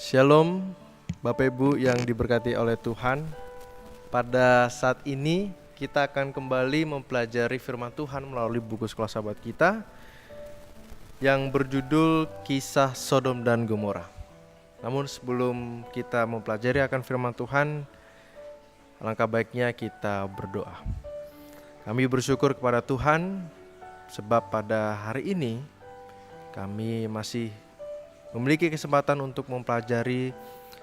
Shalom Bapak Ibu yang diberkati oleh Tuhan. Pada saat ini kita akan kembali mempelajari firman Tuhan melalui buku sekolah sahabat kita yang berjudul Kisah Sodom dan Gomora. Namun sebelum kita mempelajari akan firman Tuhan, alangkah baiknya kita berdoa. Kami bersyukur kepada Tuhan sebab pada hari ini kami masih memiliki kesempatan untuk mempelajari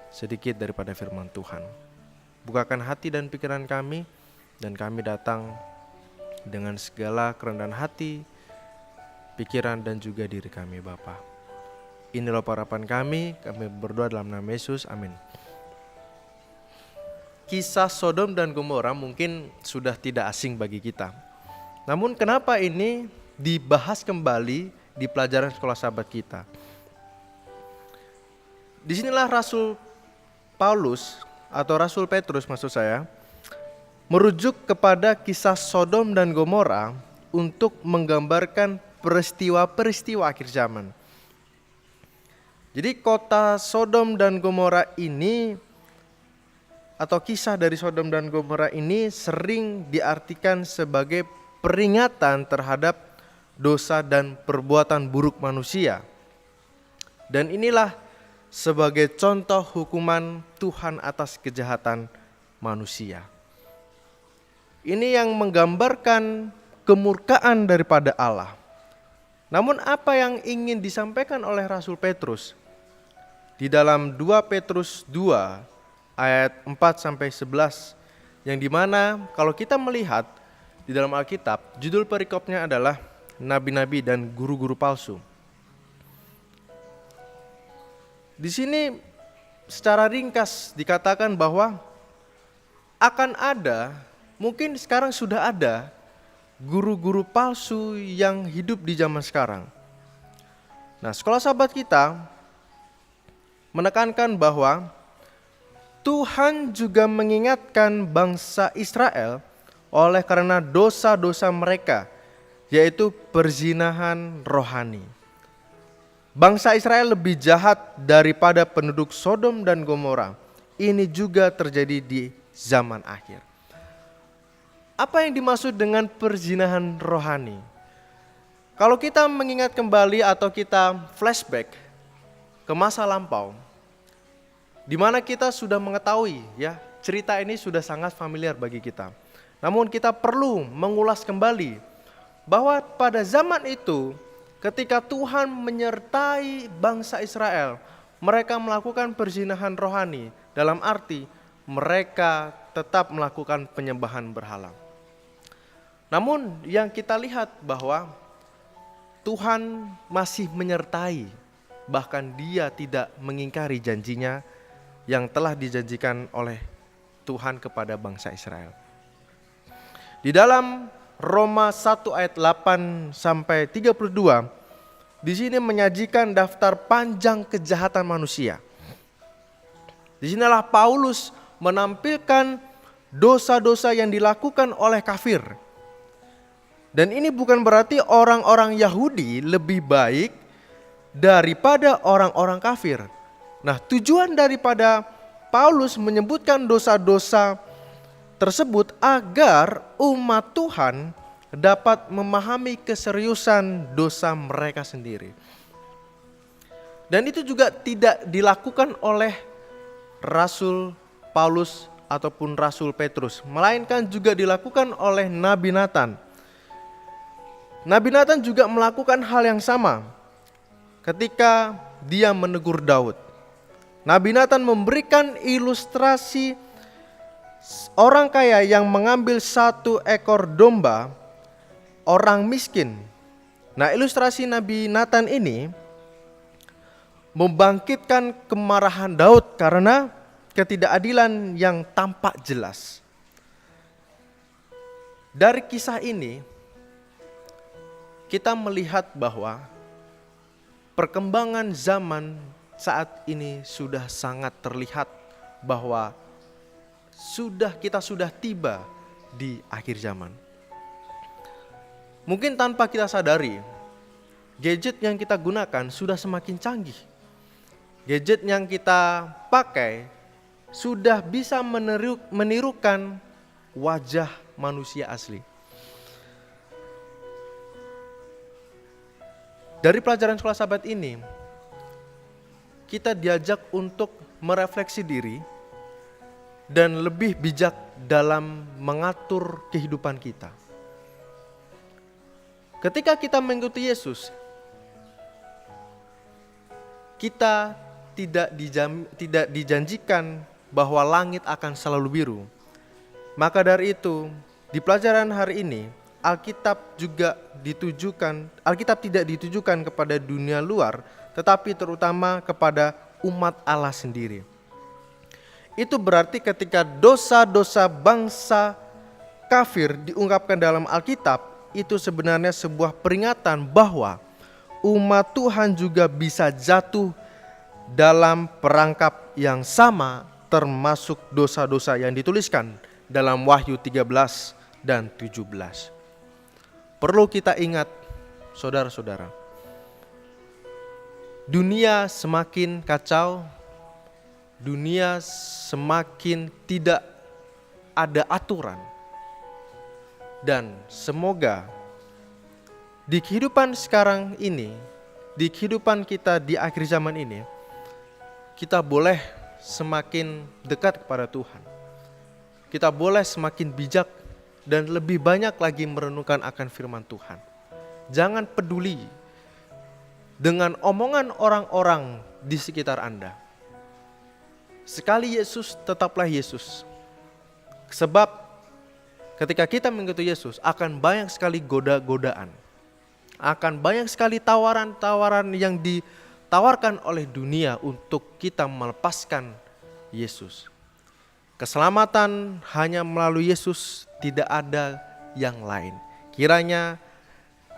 sedikit daripada firman Tuhan. Bukakan hati dan pikiran kami, dan kami datang dengan segala kerendahan hati, pikiran dan juga diri kami Bapa. Inilah harapan kami berdoa dalam nama Yesus, amin. Kisah Sodom dan Gomora mungkin sudah tidak asing bagi kita. Namun kenapa ini dibahas kembali di pelajaran sekolah sahabat kita? Disinilah Rasul Paulus atau Rasul Petrus maksud saya merujuk kepada kisah Sodom dan Gomora untuk menggambarkan peristiwa-peristiwa akhir zaman. Jadi kota Sodom dan Gomora ini atau kisah dari Sodom dan Gomora ini sering diartikan sebagai peringatan terhadap dosa dan perbuatan buruk manusia. Dan inilah sebagai contoh hukuman Tuhan atas kejahatan manusia. Ini yang menggambarkan kemurkaan daripada Allah. Namun apa yang ingin disampaikan oleh Rasul Petrus di dalam 2 Petrus 2 ayat 4-11, yang dimana kalau kita melihat di dalam Alkitab, judul perikopnya adalah nabi-nabi dan guru-guru palsu. Di sini secara ringkas dikatakan bahwa akan ada, mungkin sekarang sudah ada guru-guru palsu yang hidup di zaman sekarang. Nah, sekolah sahabat kita menekankan bahwa Tuhan juga mengingatkan bangsa Israel oleh karena dosa-dosa mereka, yaitu perzinahan rohani. Bangsa Israel lebih jahat daripada penduduk Sodom dan Gomora. Ini juga terjadi di zaman akhir. Apa yang dimaksud dengan perzinahan rohani? Kalau kita mengingat kembali atau kita flashback ke masa lampau, di mana kita sudah mengetahui ya, cerita ini sudah sangat familiar bagi kita. Namun kita perlu mengulas kembali bahwa pada zaman itu ketika Tuhan menyertai bangsa Israel, mereka melakukan perzinahan rohani, dalam arti mereka tetap melakukan penyembahan berhala. Namun yang kita lihat bahwa Tuhan masih menyertai, bahkan Dia tidak mengingkari janjinya yang telah dijanjikan oleh Tuhan kepada bangsa Israel. Di dalam Roma 1 ayat 8-32, di sini menyajikan daftar panjang kejahatan manusia. Di sinilah Paulus menampilkan dosa-dosa yang dilakukan oleh kafir. Dan ini bukan berarti orang-orang Yahudi lebih baik daripada orang-orang kafir. Nah, tujuan daripada Paulus menyebutkan dosa-dosa tersebut agar umat Tuhan dapat memahami keseriusan dosa mereka sendiri. Dan itu juga tidak dilakukan oleh Rasul Paulus ataupun Rasul Petrus, melainkan juga dilakukan oleh Nabi Nathan. Nabi Nathan juga melakukan hal yang sama ketika dia menegur Daud. Nabi Nathan memberikan ilustrasi orang kaya yang mengambil 1 ekor domba orang miskin. Nah, ilustrasi Nabi Nathan ini membangkitkan kemarahan Daud karena ketidakadilan yang tampak jelas. Dari kisah ini kita melihat bahwa perkembangan zaman saat ini sudah sangat terlihat bahwa kita sudah tiba di akhir zaman. Mungkin tanpa kita sadari, gadget yang kita gunakan sudah semakin canggih. gadget yang kita pakai sudah bisa menirukan wajah manusia asli. Dari pelajaran sekolah sahabat ini, kita diajak untuk merefleksi diri dan lebih bijak dalam mengatur kehidupan kita. Ketika kita mengikuti Yesus, kita tidak dijanjikan bahwa langit akan selalu biru. Maka dari itu, di pelajaran hari ini, Alkitab tidak ditujukan kepada dunia luar, tetapi terutama kepada umat Allah sendiri. Itu berarti ketika dosa-dosa bangsa kafir diungkapkan dalam Alkitab, itu sebenarnya sebuah peringatan bahwa umat Tuhan juga bisa jatuh dalam perangkap yang sama, termasuk dosa-dosa yang dituliskan dalam Wahyu 13 dan 17. Perlu kita ingat, saudara-saudara, dunia semakin kacau, dunia semakin tidak ada aturan. Dan semoga di kehidupan sekarang ini, di kehidupan kita di akhir zaman ini, kita boleh semakin dekat kepada Tuhan. Kita boleh semakin bijak dan lebih banyak lagi merenungkan akan firman Tuhan. Jangan peduli dengan omongan orang-orang di sekitar Anda. Sekali Yesus, tetaplah Yesus. Sebab ketika kita mengikuti Yesus, akan banyak sekali goda-godaan. Akan banyak sekali tawaran-tawaran yang ditawarkan oleh dunia untuk kita melepaskan Yesus. Keselamatan hanya melalui Yesus, tidak ada yang lain. Kiranya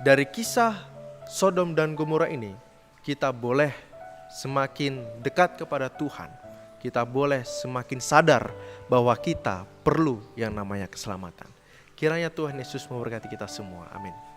dari kisah Sodom dan Gomora ini, kita boleh semakin dekat kepada Tuhan. Kita boleh semakin sadar bahwa kita perlu yang namanya keselamatan. Kiranya Tuhan Yesus memberkati kita semua. Amin.